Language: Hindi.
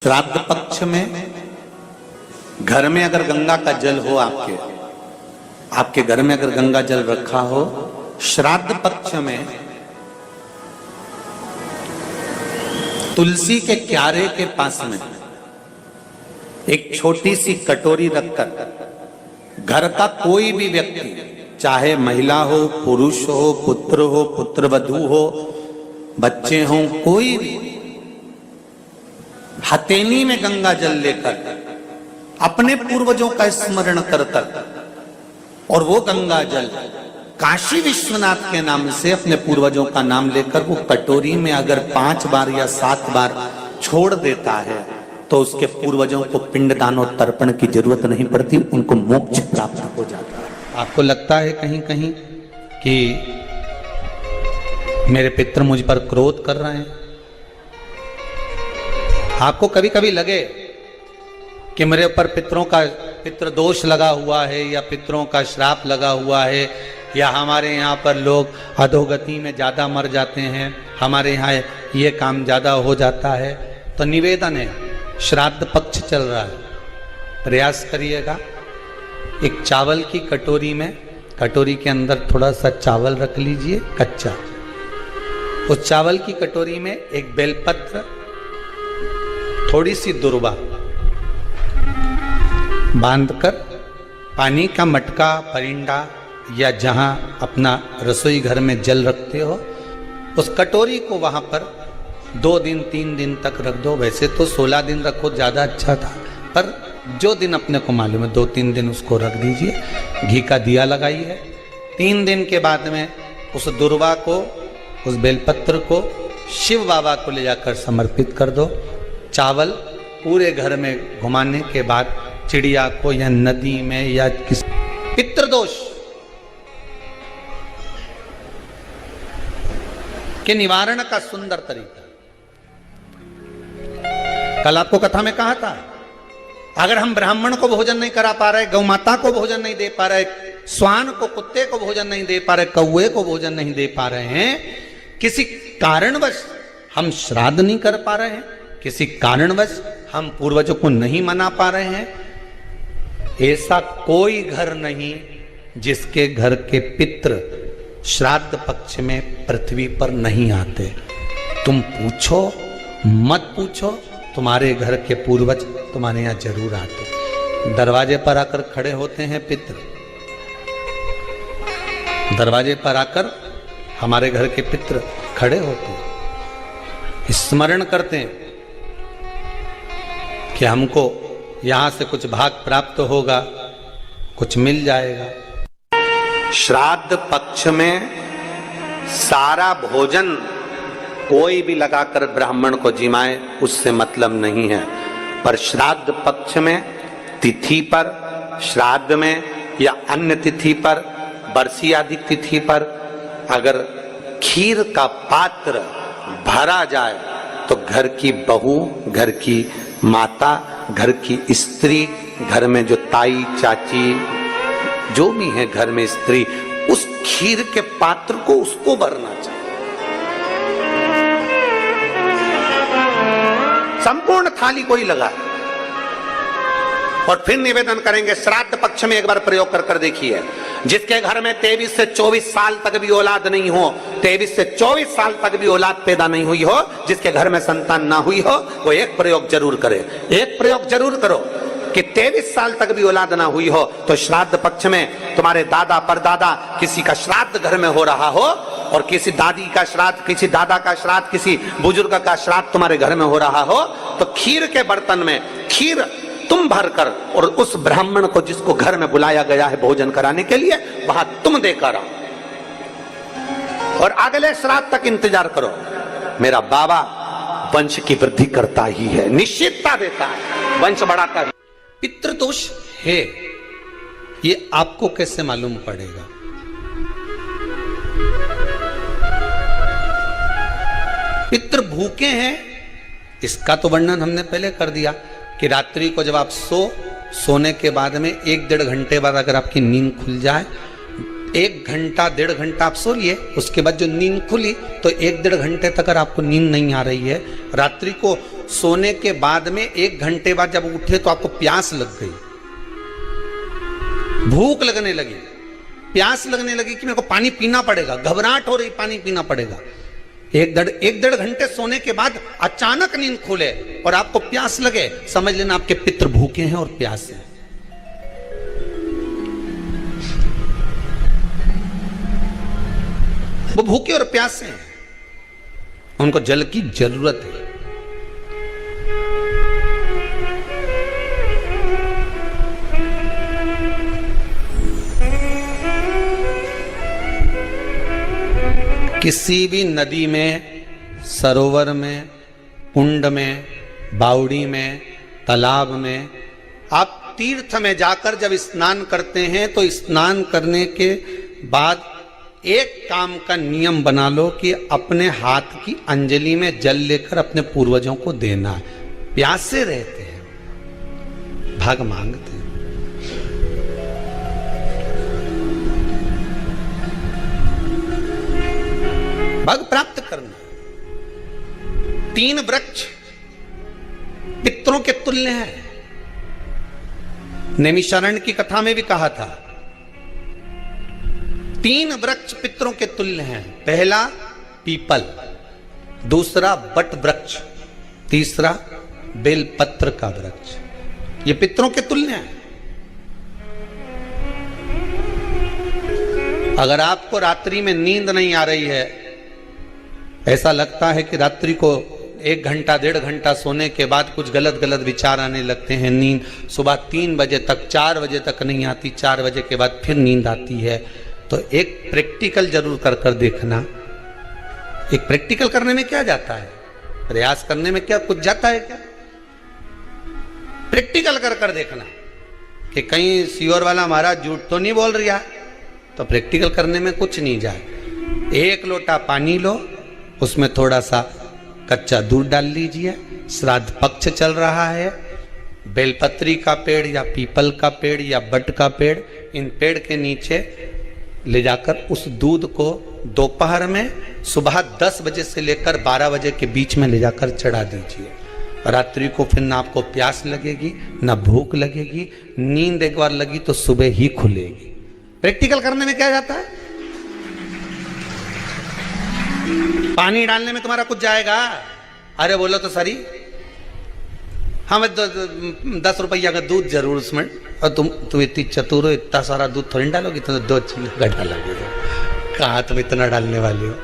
श्राद्ध पक्ष में घर में अगर गंगा का जल हो, आपके घर में अगर गंगा जल रखा हो, श्राद्ध पक्ष में तुलसी के क्यारे के पास में एक छोटी सी कटोरी रखकर घर का कोई भी व्यक्ति, चाहे महिला हो, पुरुष हो, पुत्रवधू हो, बच्चे हों, कोई भी हथेली में गंगा जल लेकर अपने पूर्वजों का स्मरण कर और वो गंगा जल काशी विश्वनाथ के नाम से अपने पूर्वजों का नाम लेकर वो कटोरी में अगर 5 बार या 7 बार छोड़ देता है तो उसके पूर्वजों को पिंडदान और तर्पण की जरूरत नहीं पड़ती, उनको मोक्ष प्राप्त हो जाता है। आपको लगता है कहीं कहीं कि मेरे पितर मुझ पर क्रोध कर रहे हैं? आपको कभी कभी लगे कि मेरे ऊपर पितृ दोष लगा हुआ है या पितरों का श्राप लगा हुआ है, या हमारे यहाँ पर लोग अधोगति में ज़्यादा मर जाते हैं, हमारे यहाँ ये काम ज़्यादा हो जाता है, तो निवेदन है, श्राद्ध पक्ष चल रहा है, प्रयास करिएगा। एक चावल की कटोरी में, कटोरी के अंदर थोड़ा सा चावल रख लीजिए कच्चा, उस चावल की कटोरी में एक बेलपत्र, थोड़ी सी दुर्वा बांधकर पानी का मटका, परिंडा या जहां अपना रसोई घर में जल रखते हो, उस कटोरी को वहां पर 2 दिन 3 दिन तक रख दो। वैसे तो 16 दिन रखो, ज़्यादा अच्छा था, पर जो दिन अपने को मालूम है 2-3 दिन उसको रख दीजिए। घी का दिया लगाइए। 3 दिन के बाद में उस दुर्वा को, उस बेलपत्र को शिव बाबा को ले जाकर समर्पित कर दो। चावल पूरे घर में घुमाने के बाद चिड़िया को या नदी में या किसी पितृदोष के निवारण का सुंदर तरीका। कल आपको कथा में कहा था, अगर हम ब्राह्मण को भोजन नहीं करा पा रहे, गौ माता को भोजन नहीं दे पा रहे, श्वान को, कुत्ते को भोजन नहीं दे पा रहे, कौवे को भोजन नहीं दे पा रहे हैं, किसी कारणवश हम श्राद्ध नहीं कर पा रहे हैं, किसी कारणवश हम पूर्वजों को नहीं मना पा रहे हैं, ऐसा कोई घर नहीं जिसके घर के पितृ श्राद्ध पक्ष में पृथ्वी पर नहीं आते। तुम पूछो मत पूछो, तुम्हारे घर के पूर्वज तुम्हारे यहां जरूर आते। दरवाजे पर आकर खड़े होते हैं पितृ, दरवाजे पर आकर हमारे घर के पितृ खड़े होते हैं, स्मरण करते हैं कि हमको यहां से कुछ भाग प्राप्त होगा, कुछ मिल जाएगा। श्राद्ध पक्ष में सारा भोजन कोई भी लगाकर ब्राह्मण को जिमाए, उससे मतलब नहीं है, पर श्राद्ध पक्ष में तिथि पर, श्राद्ध में या अन्य तिथि पर, बरसी आदि तिथि पर अगर खीर का पात्र भरा जाए तो घर की बहू, घर की माता, घर की स्त्री, घर में जो ताई चाची जो भी है घर में स्त्री, उस खीर के पात्र को उसको भरना चाहिए। संपूर्ण थाली कोई लगाए और फिर निवेदन करेंगे। श्राद्ध पक्ष में एक बार प्रयोग कर देखिए, जिसके घर में 23 से 24 साल तक भी औलाद नहीं हो, 23 से 24 साल तक भी औलाद पैदा नहीं हुई हो, जिसके घर में संतान ना हुई हो, वो एक प्रयोग जरूर करे। एक प्रयोग जरूर करो कि 23 साल तक भी औलाद ना हुई हो तो श्राद्ध पक्ष में तुम्हारे दादा परदादा किसी का श्राद्ध घर में हो रहा हो, और किसी दादी का श्राद्ध, किसी दादा का श्राद्ध, किसी बुजुर्ग का श्राद्ध तुम्हारे घर में हो रहा हो, तो खीर के बर्तन में खीर तुम भरकर और उस ब्राह्मण को जिसको घर में बुलाया गया है भोजन कराने के लिए, वहां तुम देकर आओ और अगले श्राद्ध तक इंतजार करो। मेरा बाबा वंश की वृद्धि करता ही है, निश्चितता देता है, वंश बढ़ाता है। पितृदोष है, ये आपको कैसे मालूम पड़ेगा? पितृ भूखे हैं, इसका तो वर्णन हमने पहले कर दिया कि रात्रि को जब आप सोने के बाद में 1-1.5 घंटे बाद अगर आपकी नींद खुल जाए, 1 घंटा 1.5 घंटा आप सो लिए, उसके बाद जो नींद खुली तो 1-1.5 घंटे तक अगर आपको नींद नहीं आ रही है, रात्रि को सोने के बाद में 1 घंटे बाद जब उठे तो आपको प्यास लग गई, भूख लगने लगी, प्यास लगने लगी कि मेरे को पानी पीना पड़ेगा, घबराहट हो रही, पानी पीना पड़ेगा। एक डेढ़ घंटे सोने के बाद अचानक नींद खुले और आपको प्यास लगे, समझ लेना आपके पितृ भूखे हैं और प्यासे हैं। वो भूखे और प्यासे हैं, उनको जल की जरूरत है। किसी भी नदी में, सरोवर में, कुंड में, बावड़ी में, तालाब में, आप तीर्थ में जाकर जब स्नान करते हैं तो स्नान करने के बाद एक काम का नियम बना लो कि अपने हाथ की अंजलि में जल लेकर अपने पूर्वजों को देना है। प्यासे रहते हैं, भाग मांगते हैं। भाग प्राप्त करना। 3 वृक्ष पितरों के तुल्य हैं। नैमिषारण्य की कथा में भी कहा था 3 वृक्ष पितरों के तुल्य हैं। पहला पीपल, दूसरा बट वृक्ष, तीसरा बेलपत्र का वृक्ष। ये पितरों के तुल्य हैं। अगर आपको रात्रि में नींद नहीं आ रही है, ऐसा लगता है कि रात्रि को 1 घंटा 1.5 घंटा सोने के बाद कुछ गलत गलत विचार आने लगते हैं, नींद सुबह 3 बजे तक 4 बजे तक नहीं आती, 4 बजे के बाद फिर नींद आती है, तो एक प्रैक्टिकल जरूर कर देखना। एक प्रैक्टिकल करने में क्या जाता है, प्रयास करने में क्या कुछ जाता है क्या? प्रैक्टिकल कर देखना कि कहीं सीवर वाला महाराज झूठ तो नहीं बोल रहा, तो प्रैक्टिकल करने में कुछ नहीं जाए। 1 लोटा पानी लो, उसमें थोड़ा सा कच्चा दूध डाल लीजिए, श्राद्ध पक्ष चल रहा है, बेलपत्री का पेड़ या पीपल का पेड़ या बट का पेड़, इन पेड़ के नीचे ले जाकर उस दूध को दोपहर में सुबह 10 बजे से लेकर 12 बजे के बीच में ले जाकर चढ़ा दीजिए। रात्रि को फिर ना आपको प्यास लगेगी, ना भूख लगेगी, नींद एक बार लगी तो सुबह ही खुलेगी। प्रैक्टिकल करने में क्या जाता है? पानी डालने में तुम्हारा कुछ जाएगा? अरे बोलो तो सरी, हमें 10 रुपया का दूध जरूर उसमें, और तुम इतनी चतुर हो, इतना सारा दूध थोड़ी डालोगी, तो 2 चिल्ला डालोगे। कहाँ तुम इतना डालने वाली हो?